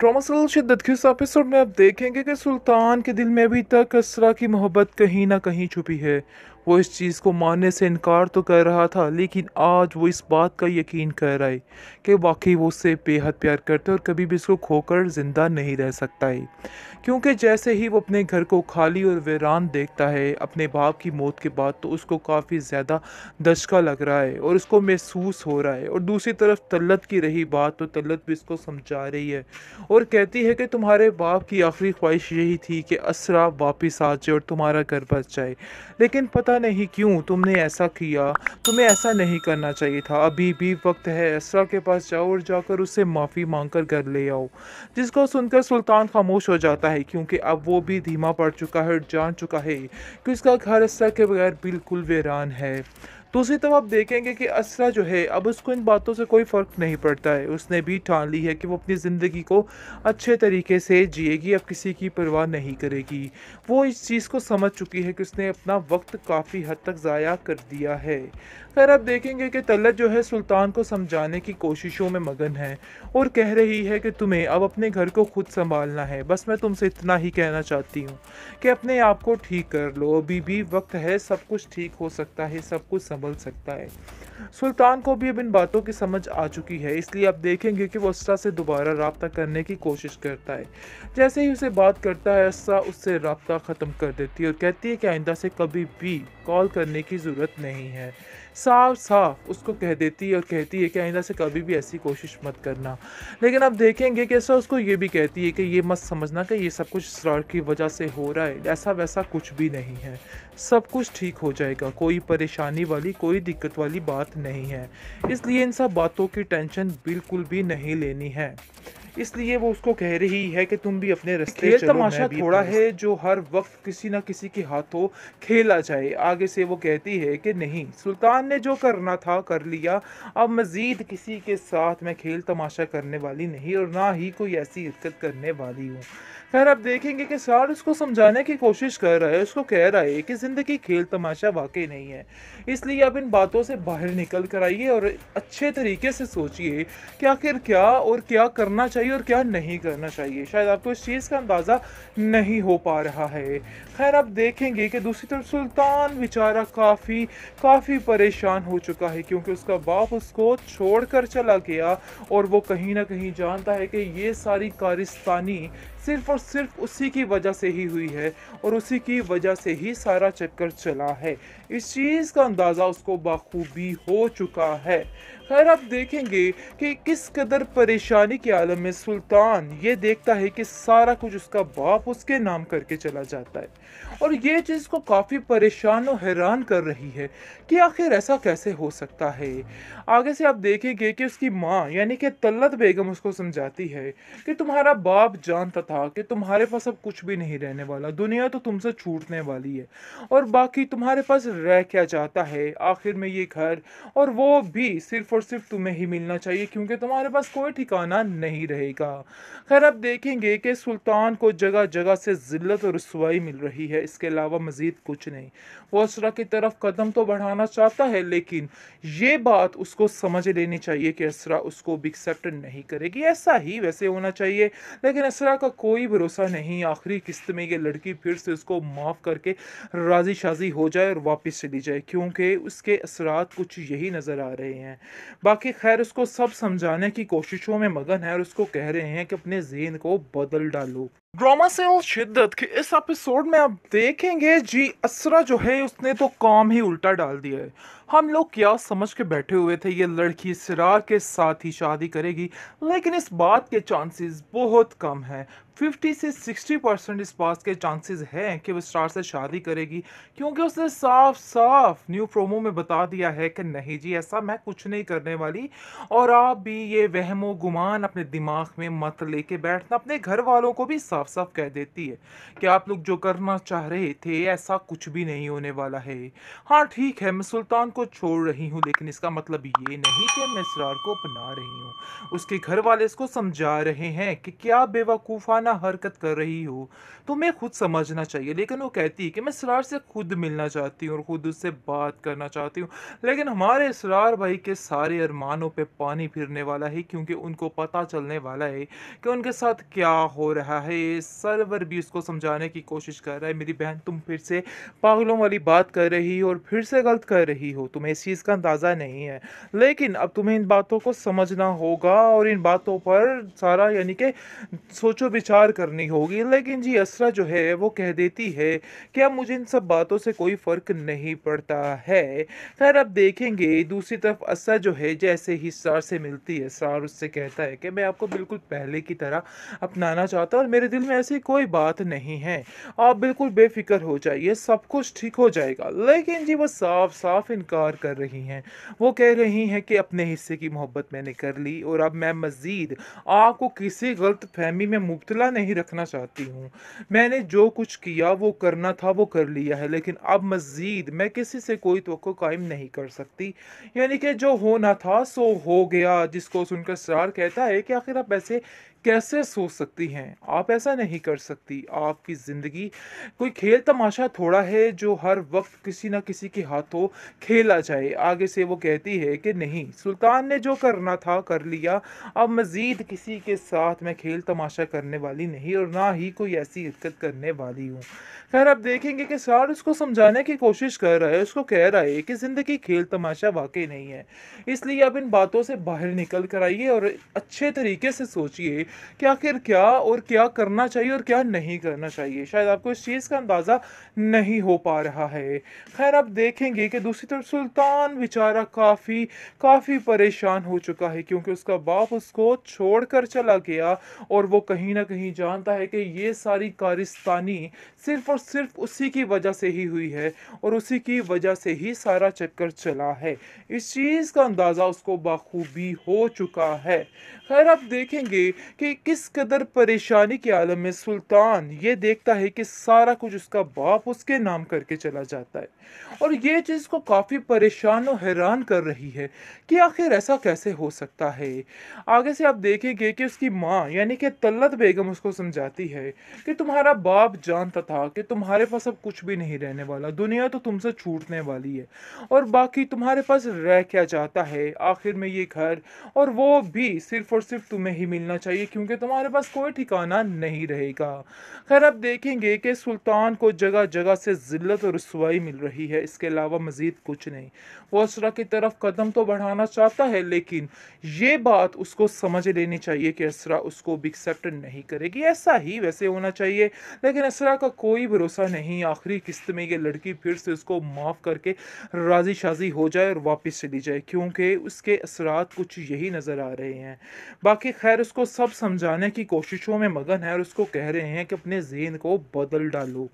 Drama serial शिद्दत के इस एपिसोड में आप देखेंगे कि सुल्तान के दिल में अभी तक असरा की मोहब्बत कहीं ना कहीं छुपी है। वो इस चीज़ को मानने से इनकार तो कर रहा था, लेकिन आज वो इस बात का यकीन कर रहा है कि वाकई वो उससे बेहद प्यार करते और कभी भी उसको खोकर ज़िंदा नहीं रह सकता है। क्योंकि जैसे ही वो अपने घर को खाली और वीरान देखता है अपने बाप की मौत के बाद, तो उसको काफ़ी ज़्यादा दचका लग रहा है और उसको महसूस हो रहा है। और दूसरी तरफ तल्लत की रही बात, तो तल्लत भी इसको समझा रही है और कहती है कि तुम्हारे बाप की आखिरी ख्वाहिश यही थी कि असरा वापस आ जाए और तुम्हारा घर बस जाए, लेकिन पता नहीं क्यों तुमने ऐसा किया। तुम्हें ऐसा नहीं करना चाहिए था। अभी भी वक्त है, असरा के पास जाओ और जाकर उससे माफ़ी मांग कर घर ले आओ। जिसको सुनकर सुल्तान खामोश हो जाता है, क्योंकि अब वो भी धीमा पड़ चुका है और जान चुका है कि उसका घर असरा के बगैर बिल्कुल वीरान है। दूसरी तरफ आप देखेंगे कि असरा जो है, अब उसको इन बातों से कोई फ़र्क नहीं पड़ता है। उसने भी ठान ली है कि वो अपनी ज़िंदगी को अच्छे तरीके से जिएगी, अब किसी की परवाह नहीं करेगी। वो इस चीज़ को समझ चुकी है कि उसने अपना वक्त काफ़ी हद तक ज़ाया कर दिया है। खैर, अब देखेंगे कि तलत जो है सुल्तान को समझाने की कोशिशों में मगन है और कह रही है कि तुम्हें अब अपने घर को खुद संभालना है। बस मैं तुमसे इतना ही कहना चाहती हूँ कि अपने आप को ठीक कर लो। अभी भी वक्त है, सब कुछ ठीक हो सकता है, सब कुछ संभल सकता है। सुल्तान को भी अब इन बातों की समझ आ चुकी है, इसलिए आप देखेंगे कि वो असरा से दोबारा राब्ता करने की कोशिश करता है। जैसे ही उसे बात करता है, असरा उससे राब्ता ख़त्म कर देती है और कहती है कि आइंदा से कभी भी कॉल करने की ज़रूरत नहीं है। साफ साफ उसको कह देती है और कहती है कि आइंदा से कभी भी ऐसी कोशिश मत करना। लेकिन आप देखेंगे कि असरा उसको ये भी कहती है कि ये मत समझना कि ये सब कुछ इसरार की वजह से हो रहा है, ऐसा वैसा कुछ भी नहीं है। सब कुछ ठीक हो जाएगा, कोई परेशानी वाली, कोई दिक्कत वाली बात नहीं है। इसलिए इन सब बातों की टेंशन बिल्कुल भी नहीं लेनी है। इसलिए वो उसको कह रही है कि तुम भी अपने रास्ते खेल चलो, मैं तमाशा भी थोड़ा अपने है रास्ते। जो हर वक्त किसी ना किसी के हाथों खेला जाए। आगे से वो कहती है कि नहीं, सुल्तान ने जो करना था कर लिया, अब मजीद किसी के साथ मैं खेल तमाशा करने वाली नहीं और ना ही कोई ऐसी हरकत करने वाली हूँ। खैर, अब देखेंगे कि सार उसको समझाने की कोशिश कर रहा है, उसको कह रहा है कि ज़िंदगी खेल तमाशा वाकई नहीं है। इसलिए अब इन बातों से बाहर निकल कर आइए और अच्छे तरीके से सोचिए कि आखिर क्या और क्या करना चाहिए और क्या नहीं करना चाहिए। शायद आपको इस चीज़ का अंदाज़ा नहीं हो पा रहा है। खैर, अब देखेंगे कि दूसरी तरफ सुल्तान बेचारा काफ़ी काफ़ी परेशान हो चुका है, क्योंकि उसका बाप उसको छोड़कर चला गया और वो कहीं ना कहीं जानता है कि ये सारी कारिस्तानी सिर्फ और सिर्फ उसी की वजह से ही हुई है और उसी की वजह से ही सारा चक्कर चला है। इस चीज़ का अंदाज़ा उसको बाखूबी हो चुका है। खैर, आप देखेंगे कि किस कदर परेशानी के आलम में सुल्तान ये देखता है कि सारा कुछ उसका बाप उसके नाम करके चला जाता है, और ये चीज़ को काफ़ी परेशान और हैरान कर रही है कि आखिर ऐसा कैसे हो सकता है। आगे से आप देखेंगे कि उसकी माँ यानी कि तल्लत बेगम उसको समझाती है कि तुम्हारा बाप जानता था कि तुम्हारे पास अब कुछ भी नहीं रहने वाला, दुनिया तो तुमसे छूटने वाली है और बाकी तुम्हारे पास रह क्या जाता है आखिर में ये घर, और वो भी सिर्फ और सिर्फ तुम्हें ही मिलना चाहिए क्योंकि तुम्हारे पास कोई ठिकाना नहीं रहेगा। खैर, अब देखेंगे कि सुल्तान को जगह जगह से जिल्लत और रुसवाई मिल रही है, इसके अलावा मजीद कुछ नहीं। वो असरा की तरफ कदम तो बढ़ाना चाहता है, लेकिन ये बात उसको समझ लेनी चाहिए कि असरा उसको भी एक्सेप्ट नहीं करेगी। ऐसा ही वैसे होना चाहिए, लेकिन असरा का कोई भरोसा नहीं। आखिरी किस्त में ये लड़की फिर से उसको माफ़ करके राजी शाजी हो जाए और वापस चली जाए, क्योंकि उसके असरात कुछ यही नज़र आ रहे हैं। बाकी खैर, उसको सब समझाने की कोशिशों में मगन है और उसको कह रहे हैं कि अपने ज़हन को बदल डालो। ड्रामा से और शिद्दत के इस एपिसोड में आप देखेंगे जी, असरा जो है उसने तो काम ही उल्टा डाल दिया है। हम लोग क्या समझ के बैठे हुए थे ये लड़की सिरार के साथ ही शादी करेगी, लेकिन इस बात के चांसेस बहुत कम है। 50 से 60% इस बात के चांसेस हैं कि वो स्टार से शादी करेगी, क्योंकि उसने साफ साफ न्यू प्रोमो में बता दिया है कि नहीं जी, ऐसा मैं कुछ नहीं करने वाली। और आप भी ये वहमो गुमान अपने दिमाग में मत लेके बैठना। अपने घर वालों को भी साफ साफ कह देती है कि आप लोग जो करना चाह रहे थे ऐसा कुछ भी नहीं होने वाला है। हाँ ठीक है, मैं सुल्तान को छोड़ रही हूँ, लेकिन इसका मतलब ये नहीं कि मैं इसरार को अपना रही हूँ। उसके घर वाले इसको समझा रहे हैं कि क्या बेवकूफ़ाना हरकत कर रही हो, तुम्हें खुद समझना चाहिए। लेकिन वो कहती है कि मैं इसरार से खुद मिलना चाहती हूँ और खुद उससे बात करना चाहती हूँ। लेकिन हमारे इसरार भाई के सारे अरमानों पे पानी फिरने वाला है, क्योंकि उनको पता चलने वाला है कि उनके साथ क्या हो रहा है। सरवर भी उसको समझाने की कोशिश कर रहा है, मेरी बहन तुम फिर से पागलों वाली बात कर रही हो और फिर से गलत कर रही हो, तुम्हें इस चीज़ का अंदाज़ा नहीं है। लेकिन अब तुम्हें इन बातों को समझना होगा और इन बातों पर सारा यानी कि सोचो विचार करनी होगी। लेकिन जी असरा जो है वो कह देती है कि अब मुझे इन सब बातों से कोई फ़र्क नहीं पड़ता है। खैर अब देखेंगे दूसरी तरफ असरा जो है जैसे ही सार से मिलती है, सार उससे कहता है कि मैं आपको बिल्कुल पहले की तरह अपनाना चाहता हूँ और मेरे दिल में ऐसी कोई बात नहीं है। आप बिल्कुल बेफ़िक्र हो जाइए, सब कुछ ठीक हो जाएगा। लेकिन जी वो साफ-साफ इनकार कर रही हैं। वो कह रही हैं कि अपने हिस्से की मोहब्बत मैंने कर ली और अब मैं मज़ीद आपको किसी गलतफ़हमी में मुब्तला नहीं रखना चाहती हूँ। मैंने जो कुछ किया वो करना था वो कर लिया है, लेकिन अब मज़ीद मैं किसी से कोई तवक्को कायम नहीं कर सकती। यानी कि जो होना था सो हो गया, जिसको सुनकर सरार कहता है कि आखिर आप ऐसे कैसे सोच सकती हैं? आप ऐसा नहीं कर सकती। आपकी ज़िंदगी कोई खेल तमाशा थोड़ा है जो हर वक़्त किसी न किसी के हाथों खेला जाए। आगे से वो कहती है कि नहीं, सुल्तान ने जो करना था कर लिया, अब मज़ीद किसी के साथ मैं खेल तमाशा करने वाली नहीं और ना ही कोई ऐसी हरकत करने वाली हूँ। खैर अब देखेंगे कि सार उसको समझाने की कोशिश कर रहा है, उसको कह रहा है कि ज़िंदगी खेल तमाशा वाक़ई नहीं है। इसलिए आप इन बातों से बाहर निकल कर आइए और अच्छे तरीके से सोचिए कि आखिर क्या और क्या करना चाहिए और क्या नहीं करना चाहिए। शायद आपको इस चीज़ का अंदाज़ा नहीं हो पा रहा है। खैर आप देखेंगे कि दूसरी तरफ सुल्तान बेचारा काफ़ी परेशान हो चुका है, क्योंकि उसका बाप उसको छोड़कर चला गया और वो कहीं न कहीं जानता है कि ये सारी कारिस्तानी सिर्फ़ और सिर्फ़ उसी की वजह से ही हुई है और उसी की वजह से ही सारा चक्कर चला है। इस चीज़ का अंदाज़ा उसको बाखूबी हो चुका है। खैर आप देखेंगे कि किस कदर परेशानी के आलम में सुल्तान ये देखता है कि सारा कुछ उसका बाप उसके नाम करके चला जाता है और ये चीज़ को काफ़ी परेशान और हैरान कर रही है कि आखिर ऐसा कैसे हो सकता है। आगे से आप देखेंगे कि उसकी माँ यानी कि तल्लत बेगम उसको समझाती है कि तुम्हारा बाप जानता था कि तुम्हारे पास अब कुछ भी नहीं रहने वाला, दुनिया तो तुमसे छूटने वाली है और बाकी तुम्हारे पास रह क्या जाता है। आखिर में ये घर और वो भी सिर्फ़ और सिर्फ़ तुम्हें ही मिलना चाहिए, क्योंकि तुम्हारे पास कोई ठिकाना नहीं रहेगा। खैर अब देखेंगे कि सुल्तान को जगह-जगह से ज़िल्लत और रुसवाई मिल रही है, इसके अलावा मज़ीद कुछ नहीं। वो असरा की तरफ कदम तो बढ़ाना चाहता है, लेकिन ये बात उसको समझ लेनी चाहिए कि असरा उसको भी एक्सेप्ट नहीं करेगी। ऐसा ही वैसे होना चाहिए, लेकिन असरा का कोई भरोसा नहीं। आखिरी किस्त में ये लड़की फिर से उसको माफ़ करके राज़ी-शाज़ी हो जाए और वापस चली जाए, क्योंकि उसके असरात कुछ यही नज़र आ रहे हैं। बाकी खैर उसको सब समझाने की कोशिशों में मगन है और उसको कह रहे हैं कि अपने ज़हन को बदल डालो।